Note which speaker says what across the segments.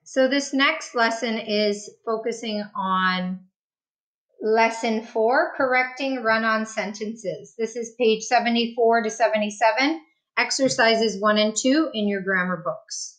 Speaker 1: So this next lesson is focusing on Lesson 4, Correcting Run-On Sentences. This is page 74 to 77, exercises 1 and 2 in your grammar books.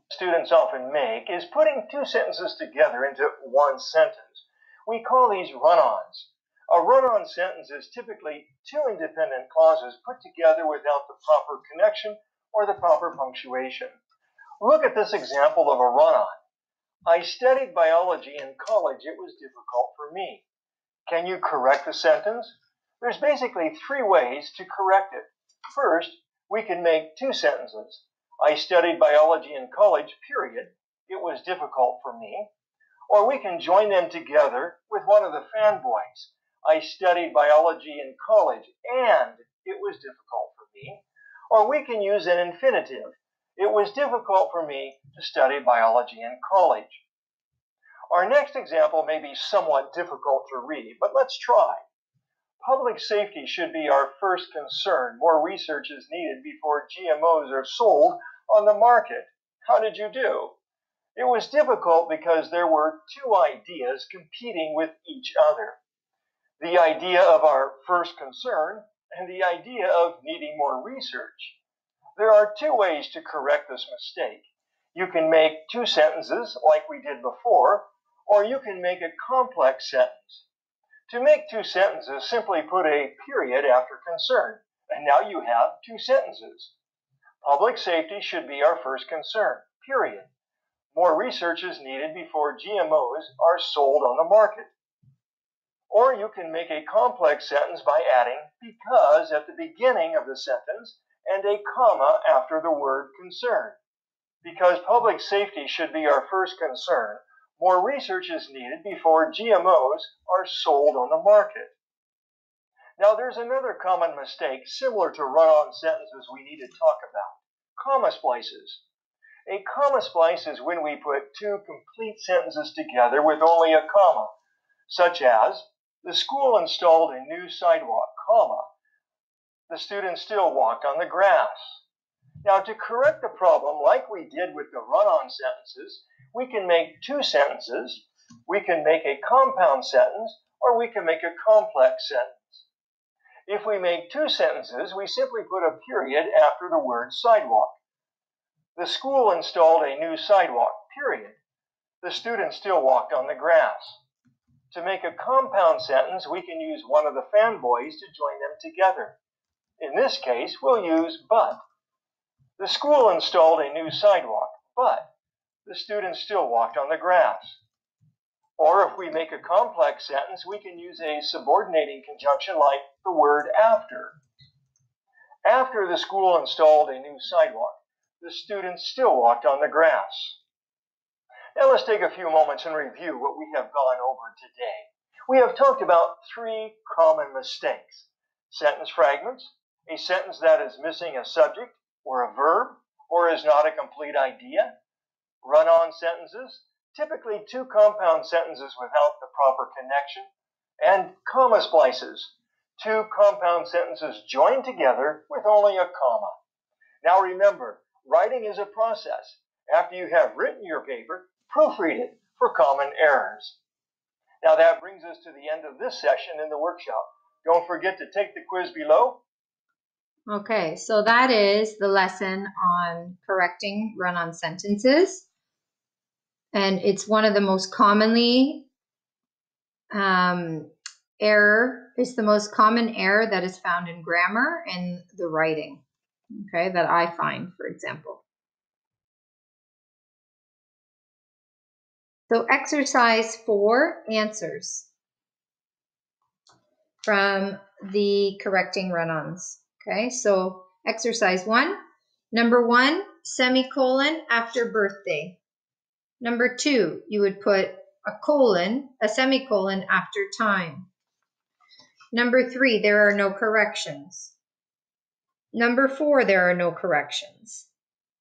Speaker 2: Students often make is putting two sentences together into one sentence. We call these run-ons. A run-on sentence is typically two independent clauses put together without the proper connection or the proper punctuation. Look at this example of a run-on. I studied biology in college. It was difficult for me. Can you correct the sentence? There's basically three ways to correct it. First, we can make two sentences. I studied biology in college, period. It was difficult for me. Or we can join them together with one of the fanboys. I studied biology in college and it was difficult for me. Or we can use an infinitive. It was difficult for me to study biology in college. Our next example may be somewhat difficult to read, but let's try. Public safety should be our first concern. More research is needed before GMOs are sold on the market. How did you do? It was difficult because there were two ideas competing with each other. The idea of our first concern and the idea of needing more research. There are two ways to correct this mistake. You can make two sentences like we did before, or you can make a complex sentence. To make two sentences, simply put a period after concern, and now you have two sentences. Public safety should be our first concern, period. More research is needed before GMOs are sold on the market. Or you can make a complex sentence by adding because at the beginning of the sentence and a comma after the word concern. Because public safety should be our first concern, more research is needed before GMOs are sold on the market. Now there's another common mistake similar to run-on sentences we need to talk about. Comma splices. A comma splice is when we put two complete sentences together with only a comma, such as, the school installed a new sidewalk, comma, the students still walked on the grass. Now to correct the problem like we did with the run-on sentences, we can make two sentences, we can make a compound sentence, or we can make a complex sentence. If we make two sentences, we simply put a period after the word sidewalk. The school installed a new sidewalk, period. The students still walked on the grass. To make a compound sentence, we can use one of the fanboys to join them together. In this case, we'll use but. The school installed a new sidewalk, but the students still walked on the grass. Or if we make a complex sentence, we can use a subordinating conjunction like the word after. After the school installed a new sidewalk, the students still walked on the grass. Now let's take a few moments and review what we have gone over today. We have talked about three common mistakes. Sentence fragments, a sentence that is missing a subject or a verb or is not a complete idea. Run-on sentences, typically two compound sentences without the proper connection. And comma splices, two compound sentences joined together with only a comma. Now remember, writing is a process. After you have written your paper, proofread it for common errors. Now that brings us to the end of this session in the workshop. Don't forget to take the quiz below.
Speaker 1: Okay, so that is the lesson on correcting run-on sentences. And it's one of the most commonly it's the most common error that is found in grammar and the writing, okay, that I find, for example. So exercise 4, answers from the correcting run-ons. Okay, so exercise 1, number 1, semicolon after birthday. Number 2, you would put a semicolon after time. Number 3, there are no corrections. Number 4, there are no corrections.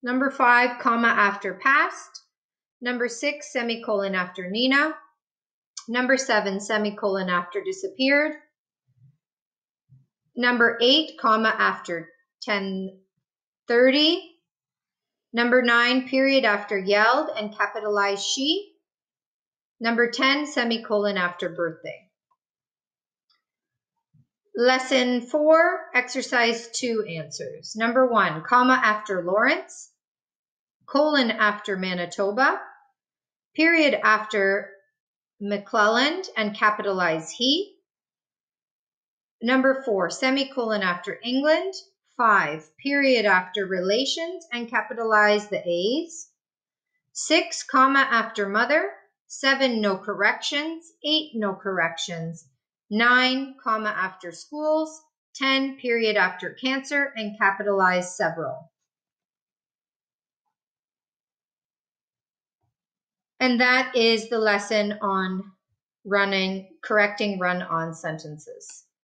Speaker 1: Number 5, comma after past. Number 6, semicolon after Nina. Number 7, semicolon after disappeared. Number 8, comma after 10 30. Number 9, period after yelled and capitalize she. Number 10, semicolon after birthday. Lesson 4, exercise 2 answers. Number 1, comma after Lawrence, colon after Manitoba, period after McClelland and capitalize he. Number 4, semicolon after England. 5, period after relations and capitalize the A's. 6, comma after mother. 7, no corrections. 8, no corrections. 9, comma after schools. 10, period after cancer and capitalize several. And that is the lesson on correcting run-on sentences.